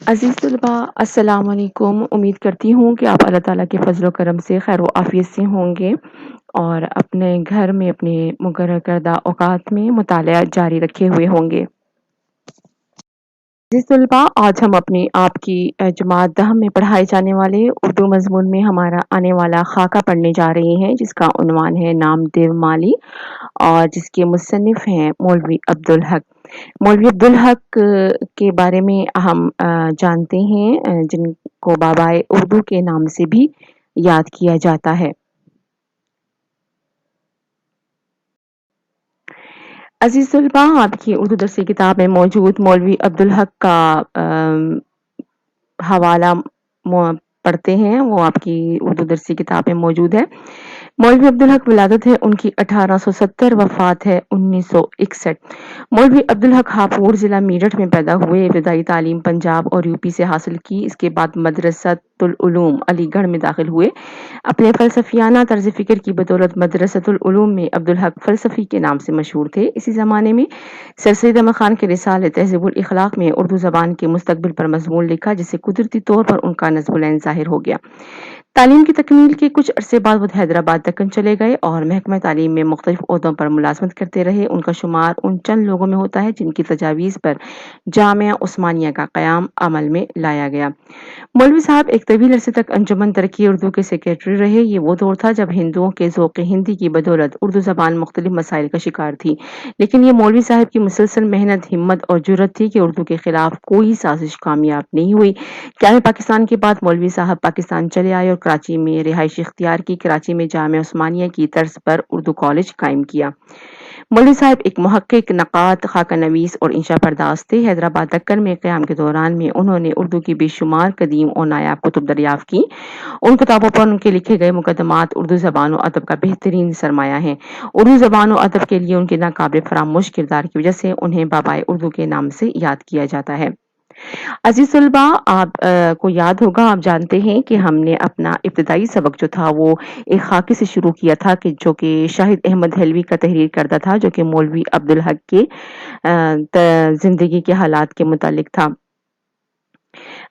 عزیز طلباء السلام علیکم. امید کرتی ہوں کہ آپ اللہ تعالیٰ کے فضل و کرم سے خیر و عافیت سے ہوں گے اور اپنے گھر میں اپنے مقرر کردہ اوقات میں مطالعہ جاری رکھے ہوئے ہوں گے. عزیز طلباء، آج ہم اپنی آپ کی جماعت دہم میں پڑھائے جانے والے اردو مضمون میں ہمارا آنے والا خاکہ پڑھنے جا رہے ہیں، جس کا عنوان ہے نام دیو مالی اور جس کے مصنف ہیں مولوی عبدالحق. مولوی عبدالحق کے بارے میں ہم جانتے ہیں، جن کو بابائے اردو کے نام سے بھی یاد کیا جاتا ہے. عزیز طلباء، آپ کی اردو درسی کتاب میں موجود مولوی عبدالحق کا حوالہ پڑھتے ہیں، وہ آپ کی اردو درسی کتاب میں موجود ہے. مولوی عبدالحق ولادت ہے ان کی 1870، وفات ہے 1961. مولوی عبدالحق ہاپوڑ ضلع میرٹھ میں پیدا ہوئے. ابتدائی تعلیم پنجاب اور یوپی سے حاصل کی. اس کے بعد مدرسۃ العلوم علی گڑھ میں داخل ہوئے. اپنے فلسفیانہ طرز فکر کی بدولت مدرسۃ العلوم میں عبدالحق فلسفی کے نام سے مشہور تھے. اسی زمانے میں سر سید احمد خان کے رسالے تہذیب الاخلاق میں اردو زبان کے مستقبل پر مضمون لکھا، جس سے قدرتی طور پر ان کا نصب العین ظاہر ہو گیا. تعلیم کی تکمیل کے کچھ عرصے بعد وہ حیدرآباد دکن چلے گئے اور محکمہ تعلیم میں مختلف عہدوں پر ملازمت کرتے رہے. ان کا شمار ان چند لوگوں میں ہوتا ہے جن کی تجاویز پر جامعہ عثمانیہ کا قیام عمل میں لایا گیا. مولوی صاحب ایک طویل عرصے تک انجمن ترقی اردو کے سیکریٹری رہے. یہ وہ دور تھا جب ہندوؤں کے ذوق ہندی کی بدولت اردو زبان مختلف مسائل کا شکار تھی، لیکن یہ مولوی صاحب کی مسلسل محنت، ہمت اور جرأت تھی کہ اردو کے خلاف کوئی سازش کامیاب نہیں ہوئی. قیام پاکستان کے بعد مولوی صاحب پاکستان چلے آئے اور کراچی میں رہائش اختیار کی. کراچی میں جامعہ عثمانیہ کی طرز پر اردو کالج قائم کیا. مولوی صاحب ایک محقق، نقاد، خاکہ نویس اور انشا پرداز تھے. حیدرآباد دکن میں قیام کے دوران میں انہوں نے اردو کی بے شمار قدیم اور نایاب کتب دریافت کی. ان کتابوں پر ان کے لکھے گئے مقدمات اردو زبان و ادب کا بہترین سرمایہ ہیں. اردو زبان و ادب کے لیے ان کے ناقابل فراموش کردار کی وجہ سے انہیں بابائے اردو کے نام سے یاد کیا جاتا ہے. عزیز طلباء، آپ کو یاد ہوگا، آپ جانتے ہیں کہ ہم نے اپنا ابتدائی سبق جو تھا وہ ایک خاکے سے شروع کیا تھا کہ جو کہ شاہد احمد حلوی کا تحریر کردہ تھا، جو کہ مولوی عبدالحق کے زندگی کے حالات کے متعلق تھا.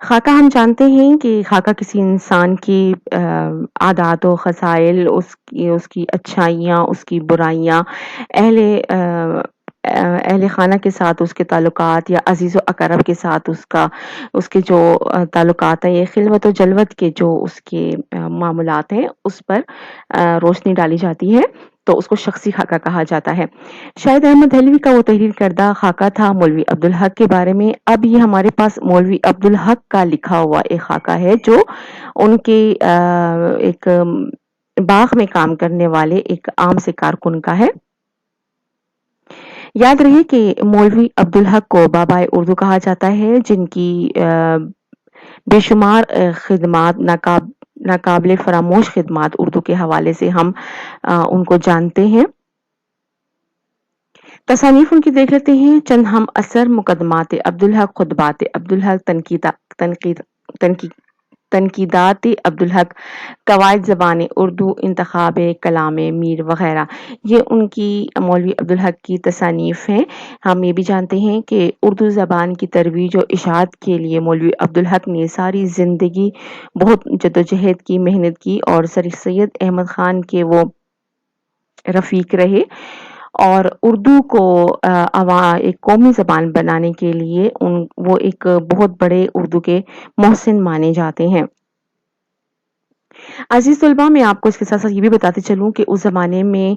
خاکہ ہم جانتے ہیں کہ خاکہ کسی انسان کی عادات و خصائل، اس کی اچھائیاں، اس کی برائیاں، اہل خانہ کے ساتھ اس کے تعلقات یا عزیز و اقرب کے ساتھ اس کے جو تعلقات ہیں، یہ خلوت و جلوت کے جو اس کے معاملات ہیں، اس پر روشنی ڈالی جاتی ہے، تو اس کو شخصی خاکہ کہا جاتا ہے. شاہد احمد حلوی کا وہ تحریر کردہ خاکہ تھا مولوی عبدالحق کے بارے میں. اب یہ ہمارے پاس مولوی عبدالحق کا لکھا ہوا ایک خاکہ ہے جو ان کے ایک باغ میں کام کرنے والے ایک عام سے کارکن کا ہے. یاد رہے کہ مولوی عبدالحق کو بابائے اردو کہا جاتا ہے، جن کی بے شمار خدمات، ناقابل فراموش خدمات اردو کے حوالے سے ہم ان کو جانتے ہیں. تصانیف ان کی دیکھ لیتے ہیں. چند ہم اثر: مقدمات عبدالحق، خطبات عبدالحق، تنقیدات عبدالحق، قواعد زبان اردو، انتخاب کلام میر وغیرہ. یہ ان کی مولوی عبدالحق کی تصانیف ہیں. ہم یہ بھی جانتے ہیں کہ اردو زبان کی ترویج و اشاعت کے لیے مولوی عبدالحق نے ساری زندگی بہت جدوجہد کی، محنت کی اور سر سید احمد خان کے وہ رفیق رہے اور اردو کو ایک قومی زبان بنانے کے لیے وہ ایک بہت بڑے اردو کے محسن مانے جاتے ہیں. عزیز طلباء، میں آپ کو اس کے ساتھ ساتھ یہ بھی بتاتے چلوں کہ اس زمانے میں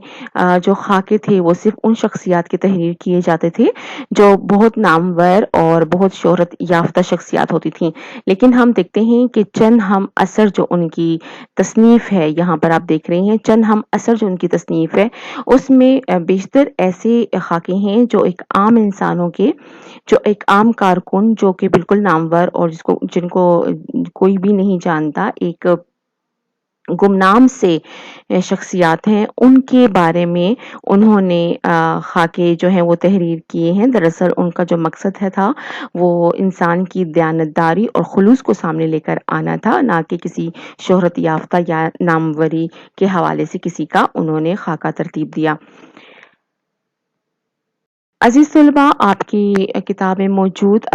جو خاکے تھے وہ صرف ان شخصیات کے تحریر کیے جاتے تھے جو بہت نامور اور بہت شہرت یافتہ شخصیات ہوتی تھیں. لیکن ہم دیکھتے ہیں کہ چند ہم اثر جو ان کی تصنیف ہے، یہاں پر آپ دیکھ رہے ہیں چند ہم اثر جو ان کی تصنیف ہے، اس میں بیشتر ایسے خاکے ہیں جو ایک عام انسانوں کے، جو ایک عام کارکن جو کہ بالکل نامور اور جن کو کوئی بھی نہیں جانتا، ایک گمنام سے شخصیات ہیں، ان کے بارے میں انہوں نے خاکے جو ہیں وہ تحریر کیے ہیں. دراصل ان کا جو مقصد تھا وہ انسان کی دیانتداری اور خلوص کو سامنے لے کر آنا تھا، نہ کہ کسی شہرت یافتہ یا ناموری کے حوالے سے کسی کا انہوں نے خاکہ ترتیب دیا. عزیز طلباء، آپ کی کتاب میں موجود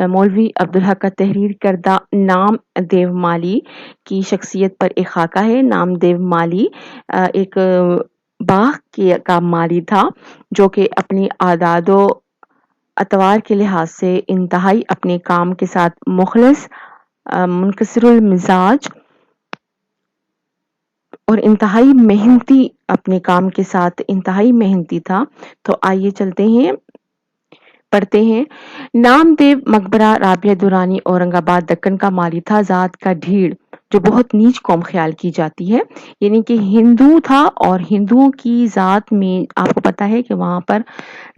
مولوی عبدالحق کا تحریر کردہ نام دیو مالی کی شخصیت پر ایک خاکہ ہے۔ نام دیو مالی ایک باغ کا مالی تھا جو کہ اپنی اعداد و اطوار کے لحاظ سے انتہائی اپنے کام کے ساتھ مخلص، منکسر المزاج اور انتہائی محنتی، اپنے کام کے ساتھ انتہائی محنتی تھا۔ تو آئیے چلتے ہیں، پڑھتے ہیں۔ نام دیو مقبرہ رابعہ دورانی اورنگ آباد دکن کا مالی تھا، ذات کا ڈھیڑ جو بہت نیچ قوم خیال کی جاتی ہے، یعنی کہ ہندو تھا، اور ہندوؤں کی ذات میں آپ کو پتا ہے کہ وہاں پر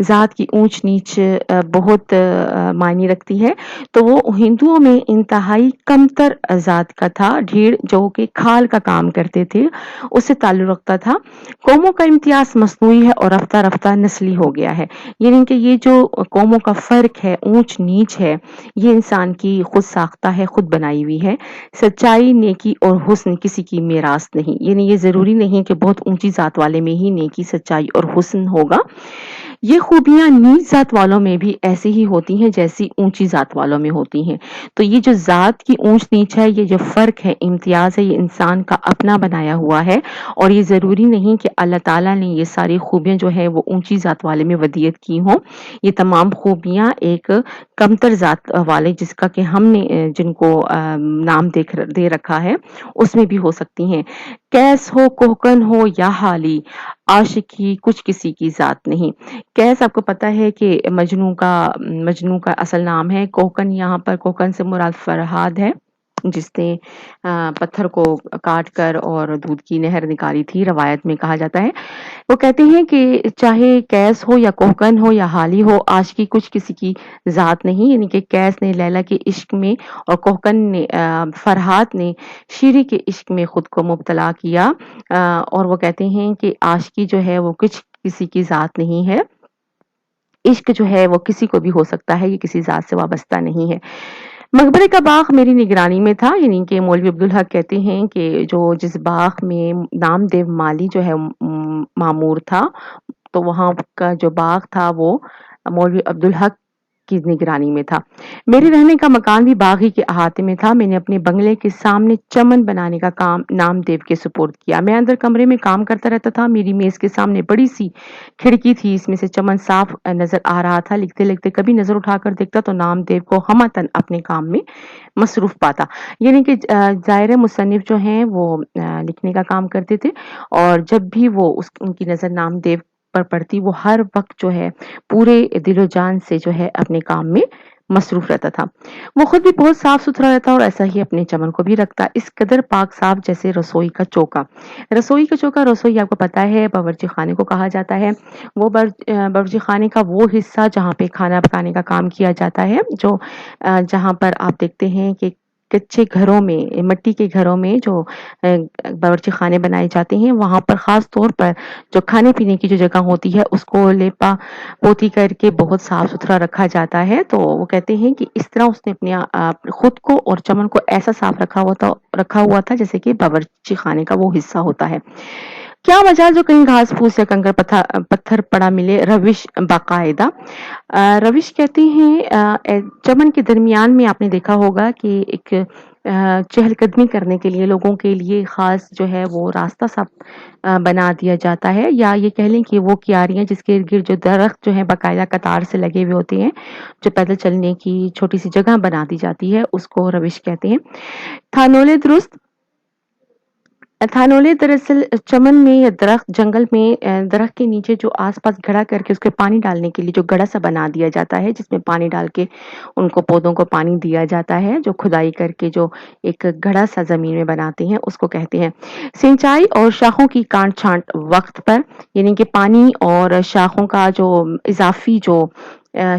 ذات کی اونچ نیچ بہت معنی رکھتی ہے۔ تو وہ ہندوؤں میں انتہائی کمتر ذات کا تھا، ڈھیڑ جو کہ کھال کا کام کرتے تھے، اس سے تعلق رکھتا تھا۔ قوموں کا امتیاز مصنوعی ہے اور رفتہ رفتہ نسلی ہو گیا ہے، یعنی کہ یہ جو قوموں کا فرق ہے، اونچ نیچ ہے، یہ انسان کی خود ساختہ ہے، خود بنائی ہوئی ہے۔ سچائی، نیکی اور حسن کسی کی میراث نہیں، یعنی یہ ضروری نہیں کہ بہت اونچی ذات والے میں ہی نیکی، سچائی اور حسن ہوگا۔ یہ خوبیاں نیچ ذات والوں میں بھی ایسی ہی ہوتی ہیں جیسی اونچی ذات والوں میں ہوتی ہیں۔ تو یہ جو ذات کی اونچ نیچ ہے، یہ جو فرق ہے، امتیاز ہے، یہ انسان کا اپنا بنایا ہوا ہے، اور یہ ضروری نہیں کہ اللہ تعالیٰ نے یہ ساری خوبیاں جو ہے وہ اونچی ذات والے میں ودیت کی ہوں۔ یہ تمام خوبیاں ایک کمتر ذات والے، جس کا کہ ہم نے جن کو نام دے رکھا ہے، اس میں بھی ہو سکتی ہیں۔ کیس ہو، کوہکن ہو یا حالی، عاشقی کچھ کسی کی ذات نہیں۔ کیس آپ کو پتا ہے کہ مجنوں کا اصل نام ہے۔ کوہکن، یہاں پر کوہکن سے مراد فرہاد ہے، جس نے پتھر کو کاٹ کر اور دودھ کی نہر نکالی تھی، روایت میں کہا جاتا ہے۔ وہ کہتے ہیں کہ چاہے کیس ہو یا کوہکن ہو یا حالی ہو، عاشقی کچھ کسی کی ذات نہیں، یعنی کہ کیس نے لیلا کے عشق میں اور کوہکن نے فرہاد نے شیری کے عشق میں خود کو مبتلا کیا، اور وہ کہتے ہیں کہ عاشقی جو ہے وہ کچھ کسی کی ذات نہیں ہے، عشق جو ہے وہ کسی کو بھی ہو سکتا ہے، یہ کسی ذات سے وابستہ نہیں ہے۔ مقبرے کا باغ میری نگرانی میں تھا، یعنی کہ مولوی عبدالحق کہتے ہیں کہ جس باغ میں نام دیو مالی جو ہے معمور تھا، تو وہاں کا جو باغ تھا وہ مولوی عبدالحق کی نگرانی میں تھا۔ میرے رہنے کا مکان بھی باغ ہی کے احاطے میں تھا۔ میں نے اپنے بنگلے کے سامنے چمن بنانے کا کام نام دیو کے سپرد کیا۔ میں اندر کمرے میں کام کرتا رہتا تھا۔ میری میز کے سامنے بڑی سی کھڑکی تھی، اس میں سے چمن صاف نظر آ رہا تھا۔ لکھتے لکھتے کبھی نظر اٹھا کر دیکھتا تو نام دیو کو ہمتن اپنے کام میں مصروف پاتا، یعنی کہ ظاہر مصنف جو ہیں وہ لکھنے کا کام کرتے تھے، اور جب بھی وہ ان کی نظر نام دیو پر پڑتی، وہ ہر وقت جو ہے پورے دل و جان سے جو ہے اپنے کام میں مصروف رہتا تھا۔ وہ خود بھی بہت صاف ستھرا رہتا اور ایسا ہی اپنے چمن کو بھی رکھتا، اس قدر پاک صاف جیسے رسوئی کا چوکا۔ رسوئی کا چوکا، رسوئی آپ کو پتا ہے باورچی خانے کو کہا جاتا ہے۔ وہ باورچی خانے کا وہ حصہ جہاں پہ کھانا پکانے کا کام کیا جاتا ہے، جو جہاں پر آپ دیکھتے ہیں کہ کچے گھروں میں، مٹی کے گھروں میں جو باورچی خانے بنائے جاتے ہیں، وہاں پر خاص طور پر جو کھانے پینے کی جو جگہ ہوتی ہے اس کو لیپا پوتی کر کے بہت صاف ستھرا رکھا جاتا ہے۔ تو وہ کہتے ہیں کہ اس طرح اس نے اپنے خود کو اور چمن کو ایسا صاف رکھا ہوا تھا جیسے کہ باورچی خانے کا وہ حصہ ہوتا ہے۔ کیا مجال جو کہیں گھاس پھوس یا کنکر پتھر پڑا ملے، روش باقاعدہ۔ روش کہتے ہیں چمن کے درمیان میں آپ نے دیکھا ہوگا کہ ایک چہل قدمی کرنے کے لیے لوگوں کے لیے خاص جو ہے وہ راستہ سا بنا دیا جاتا ہے، یا یہ کہہ لیں کہ وہ کیاریاں جس کے ارد گرد جو درخت جو ہے باقاعدہ قطار سے لگے ہوئے ہوتے ہیں، جو پیدل چلنے کی چھوٹی سی جگہ بنا دی جاتی ہے، اس کو روش کہتے ہیں۔ تھانولے درست، تھانولے دراصل چمن میں یا جنگل میں درخت کے نیچے جو آس پاس گھڑا کر کے اس کے پانی ڈالنے کے لیے جو گڑھا سا بنا دیا جاتا ہے، جس میں پانی ڈال کے ان کو پودوں کو پانی دیا جاتا ہے، جو کھدائی کر کے جو ایک گڑھا سا زمین میں بناتے ہیں، اس کو کہتے ہیں۔ سینچائی اور شاخوں کی کاٹ چھانٹ وقت پر، یعنی کہ پانی اور شاخوں کا جو اضافی جو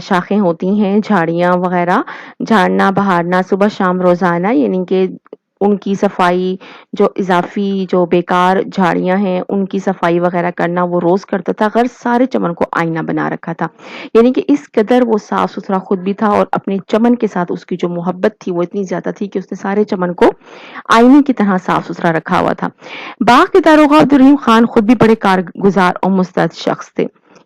شاخیں ہوتی ہیں، جھاڑیاں وغیرہ، جھاڑنا بہارنا صبح شام روزانہ، یعنی کہ ان کی صفائی، جو اضافی جو بیکار جھاڑیاں ہیں ان کی صفائی وغیرہ کرنا وہ روز کرتا تھا۔ غرض سارے چمن کو آئینہ بنا رکھا تھا، یعنی کہ اس قدر وہ صاف ستھرا خود بھی تھا، اور اپنے چمن کے ساتھ اس کی جو محبت تھی وہ اتنی زیادہ تھی کہ اس نے سارے چمن کو آئینے کی طرح صاف ستھرا رکھا ہوا تھا۔ باغ کے داروغہ عبدالرحیم خان خود بھی بڑے کارگزار اور مستعد شخص تھے،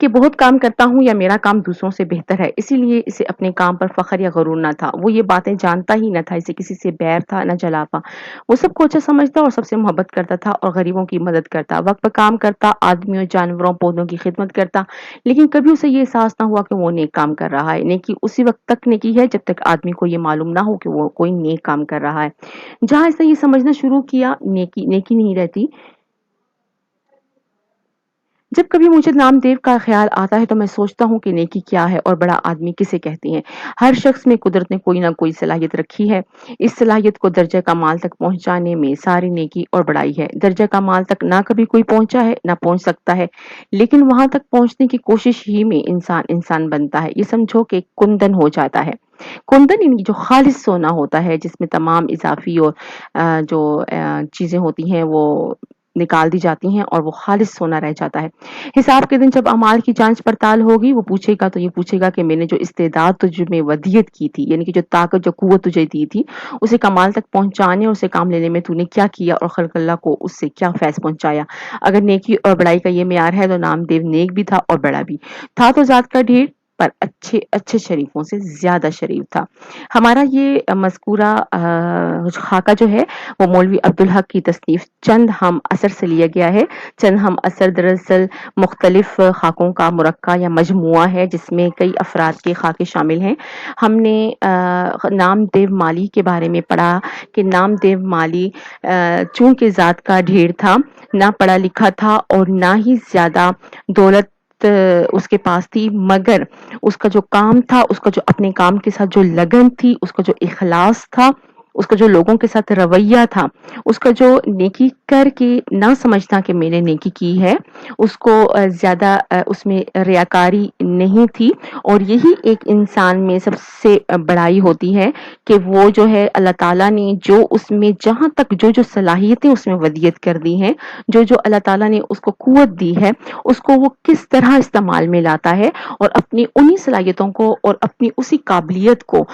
کہ بہت کام کرتا ہوں یا میرا کام دوسروں سے بہتر ہے، اسی لیے اسے اپنے کام پر فخر یا غرور نہ تھا۔ وہ یہ باتیں جانتا ہی نہ تھا، اسے کسی سے بیر تھا نہ جلاوا۔ وہ سب کو اچھا سمجھتا اور سب سے محبت کرتا تھا اور غریبوں کی مدد کرتا، وقت پر کام کرتا، آدمیوں، جانوروں، پودوں کی خدمت کرتا، لیکن کبھی اسے یہ احساس نہ ہوا کہ وہ نیک کام کر رہا ہے۔ نیکی اسی وقت تک نیکی ہے جب تک آدمی کو یہ معلوم نہ ہو کہ وہ کوئی نیک کام کر رہا ہے۔ جہاں اس نے یہ سمجھنا شروع کیا نیکی نیکی نہیں رہتی۔ جب کبھی مجھے نام دیو کا خیال آتا ہے تو میں سوچتا ہوں کہ نیکی کیا ہے اور بڑا آدمی کسے کہتے ہیں۔ ہر شخص میں قدرت نے کوئی نہ کوئی صلاحیت رکھی ہے، اس صلاحیت کو درجہ کمال تک پہنچانے میں ساری نیکی اور بڑائی ہے۔ درجہ کمال تک نہ کبھی کوئی پہنچا ہے نہ پہنچ سکتا ہے، لیکن وہاں تک پہنچنے کی کوشش ہی میں انسان بنتا ہے۔ یہ سمجھو کہ کندن ہو جاتا ہے۔ کندن یعنی جو خالص سونا ہوتا ہے، جس میں تمام اضافی اور جو چیزیں ہوتی ہیں وہ نکال دی جاتی ہیں اور وہ خالص سونا رہ جاتا ہے۔ حساب کے دن جب اعمال کی جانچ پڑتال ہوگی، وہ پوچھے گا تو یہ پوچھے گا کہ میں نے جو استعداد تجھ میں ودیت کی تھی، یعنی کہ جو طاقت جو قوت تجھے دی تھی، اسے کمال تک پہنچانے اور اسے کام لینے میں تو نے کیا کیا اور خلق اللہ کو اس سے کیا فیض پہنچایا۔ اگر نیکی اور بڑائی کا یہ معیار ہے تو نام دیو نیک بھی تھا اور بڑا بھی تھا، تو ذات کا ڈھیر پر اچھے شریفوں سے زیادہ شریف تھا۔ ہمارا یہ مذکورہ خاکہ جو ہے وہ مولوی عبدالحق کی تصنیف چند ہم اثر سے لیا گیا ہے۔ چند ہم اثر دراصل مختلف خاکوں کا مرکہ یا مجموعہ ہے جس میں کئی افراد کے خاکے شامل ہیں۔ ہم نے نام دیو مالی کے بارے میں پڑھا کہ نام دیو مالی چونکہ ذات کا ڈھیر تھا، نہ پڑھا لکھا تھا اور نہ ہی زیادہ دولت اس کے پاس تھی، مگر اس کا جو کام تھا، اس کا جو اپنے کام کے ساتھ جو لگن تھی، اس کا جو اخلاص تھا، اس کا جو لوگوں کے ساتھ رویہ تھا، اس کا جو نیکی کر کے نہ سمجھتا کہ میں نے نیکی کی ہے، اس کو زیادہ اس میں ریاکاری نہیں تھی۔ اور یہی ایک انسان میں سب سے بڑائی ہوتی ہے کہ وہ جو ہے اللہ تعالیٰ نے جو اس میں جہاں تک جو صلاحیتیں اس میں ودیت کر دی ہیں، جو اللہ تعالیٰ نے اس کو قوت دی ہے، اس کو وہ کس طرح استعمال میں لاتا ہے اور اپنی انہی صلاحیتوں کو اور اپنی اسی قابلیت کو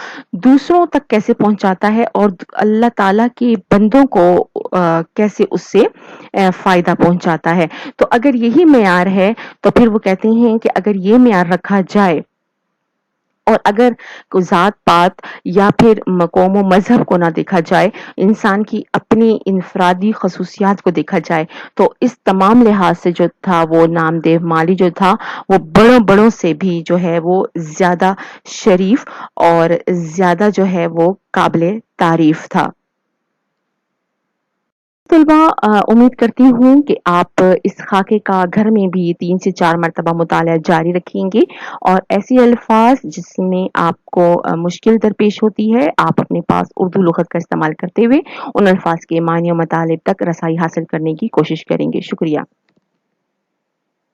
دوسروں تک کیسے پہنچاتا ہے اور اللہ تعالیٰ کے بندوں کو کیسے اس سے فائدہ پہنچاتا ہے۔ تو اگر یہی معیار ہے تو پھر وہ کہتے ہیں کہ اگر یہ معیار رکھا جائے اور اگر ذات پات یا پھر قوم و مذہب کو نہ دیکھا جائے، انسان کی اپنی انفرادی خصوصیات کو دیکھا جائے، تو اس تمام لحاظ سے جو تھا وہ نام دیو مالی جو تھا وہ بڑوں سے بھی جو ہے وہ زیادہ شریف اور زیادہ جو ہے وہ قابل تعریف تھا۔ طلبہ امید کرتی ہوں کہ آپ اس خاکے کا گھر میں بھی 3 سے 4 مرتبہ مطالعہ جاری رکھیں گے اور ایسے الفاظ جس میں آپ کو مشکل درپیش ہوتی ہے، آپ اپنے پاس اردو لغت کا استعمال کرتے ہوئے ان الفاظ کے معنی و مطالب تک رسائی حاصل کرنے کی کوشش کریں گے۔ شکریہ۔